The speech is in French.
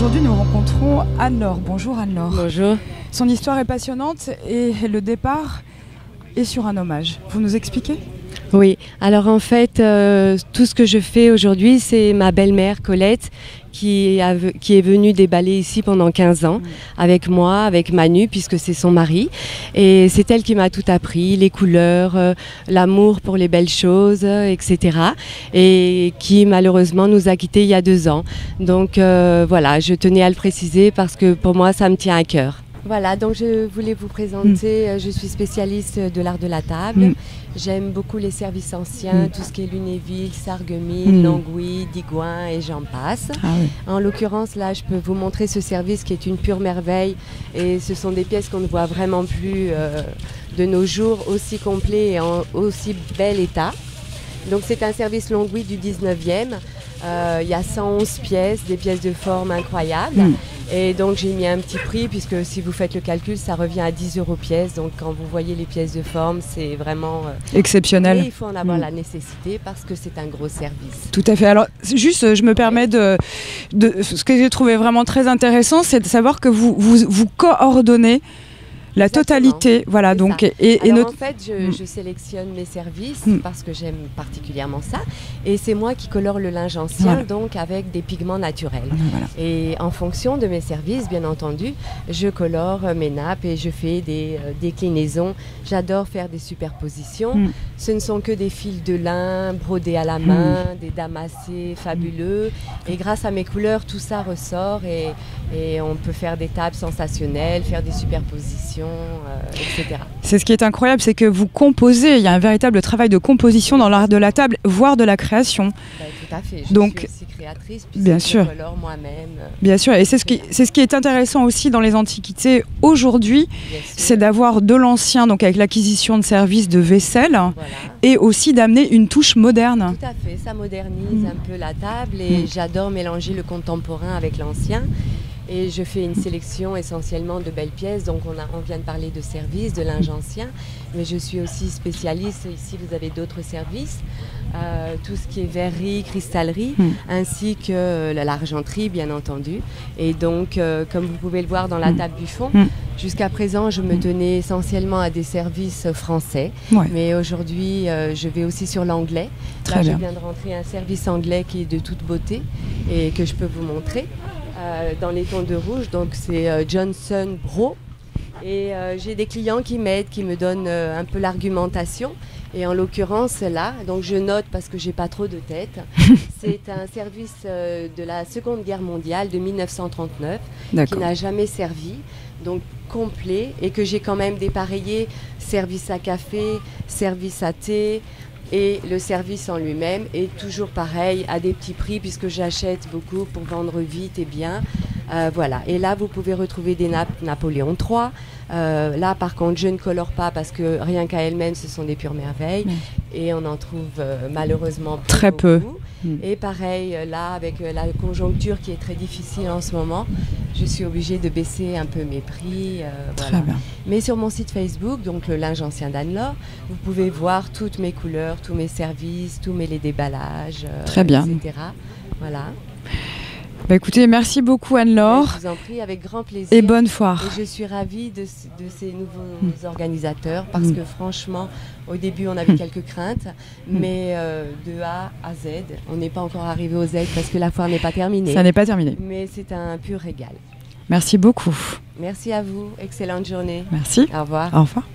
Aujourd'hui, nous rencontrons Anne-Laure. Bonjour Anne-Laure. Bonjour. Son histoire est passionnante et le départ est sur un hommage. Vous nous expliquez ? Oui, alors en fait, tout ce que je fais aujourd'hui, c'est ma belle-mère Colette qui est venue déballer ici pendant 15 ans avec moi, avec Manu, puisque c'est son mari. Et c'est elle qui m'a tout appris, les couleurs, l'amour pour les belles choses, etc. Et qui malheureusement nous a quittés il y a 2 ans. Donc voilà, je tenais à le préciser parce que pour moi, ça me tient à cœur. Voilà, donc je voulais vous présenter, je suis spécialiste de l'art de la table. J'aime beaucoup les services anciens, tout ce qui est Lunéville, Sarreguemines, Longwy, Digoin et j'en passe. Ah oui. En l'occurrence, là, je peux vous montrer ce service qui est une pure merveille et ce sont des pièces qu'on ne voit vraiment plus de nos jours, aussi complet et en aussi bel état. Donc c'est un service Longwy du 19e. Il y a 111 pièces, des pièces de forme incroyables. Et donc j'ai mis un petit prix puisque si vous faites le calcul, ça revient à 10 € pièce. Donc quand vous voyez les pièces de forme, c'est vraiment exceptionnel. Et il faut en avoir la nécessité parce que c'est un gros service. Tout à fait. Alors juste, je me permets de ce que j'ai trouvé vraiment très intéressant, c'est de savoir que vous coordonnez la totalité, voilà. Donc en fait, je sélectionne mes services parce que j'aime particulièrement ça, et c'est moi qui colore le linge ancien, donc avec des pigments naturels. Voilà. Et en fonction de mes services, bien entendu, je colore mes nappes et je fais des déclinaisons. J'adore faire des superpositions. Ce ne sont que des fils de lin brodés à la main, des damassés fabuleux. Et grâce à mes couleurs, tout ça ressort et on peut faire des tables sensationnelles, faire des superpositions. Etc. C'est ce qui est incroyable, c'est que vous composez, il y a un véritable travail de composition dans l'art de la table, voire de la création. Tout à fait, je suis aussi créatrice, puisque bien sûr. Je colore moi-même. Bien sûr, et c'est ce qui est intéressant aussi dans les antiquités aujourd'hui, c'est d'avoir de l'ancien, donc avec l'acquisition de services de vaisselle, et aussi d'amener une touche moderne. Tout à fait, ça modernise un peu la table et j'adore mélanger le contemporain avec l'ancien. Et je fais une sélection essentiellement de belles pièces. Donc on vient de parler de services, de linge ancien, mais je suis aussi spécialiste. Ici, vous avez d'autres services, tout ce qui est verrerie, cristallerie, ainsi que l'argenterie, bien entendu. Et donc, comme vous pouvez le voir dans la table du fond, jusqu'à présent, je me tenais essentiellement à des services français. Mais aujourd'hui, je vais aussi sur l'anglais. Là, je viens de rentrer un service anglais qui est de toute beauté et que je peux vous montrer. Dans les tons de rouge, donc c'est Johnson Bro, et j'ai des clients qui m'aident, qui me donnent un peu l'argumentation, et en l'occurrence là, donc je note parce que j'ai pas trop de tête, c'est un service de la Seconde Guerre mondiale de 1939 qui n'a jamais servi, donc complet, et que j'ai quand même dépareillé, service à café, service à thé, et le service en lui-même est toujours pareil, à des petits prix, puisque j'achète beaucoup pour vendre vite et bien. Voilà. Et là, vous pouvez retrouver des nappes Napoléon III. Là, par contre, je ne colore pas parce que rien qu'à elles-mêmes, ce sont des pures merveilles. Et on en trouve malheureusement très peu. Et pareil, là, avec la conjoncture qui est très difficile en ce moment, je suis obligée de baisser un peu mes prix. Voilà. Très bien. Mais sur mon site Facebook, donc le linge ancien d'Anne-Laure, vous pouvez voir toutes mes couleurs, tous mes services, tous mes déballages, très bien. etc. Voilà. Bah écoutez, merci beaucoup Anne-Laure. Je vous en prie, avec grand plaisir. Et bonne foire. Et je suis ravie de ces nouveaux organisateurs parce que franchement, au début, on avait quelques craintes, mais de A à Z, on n'est pas encore arrivé au Z parce que la foire n'est pas terminée. Ça n'est pas terminé. Mais c'est un pur régal. Merci beaucoup. Merci à vous. Excellente journée. Merci. Au revoir. Au revoir.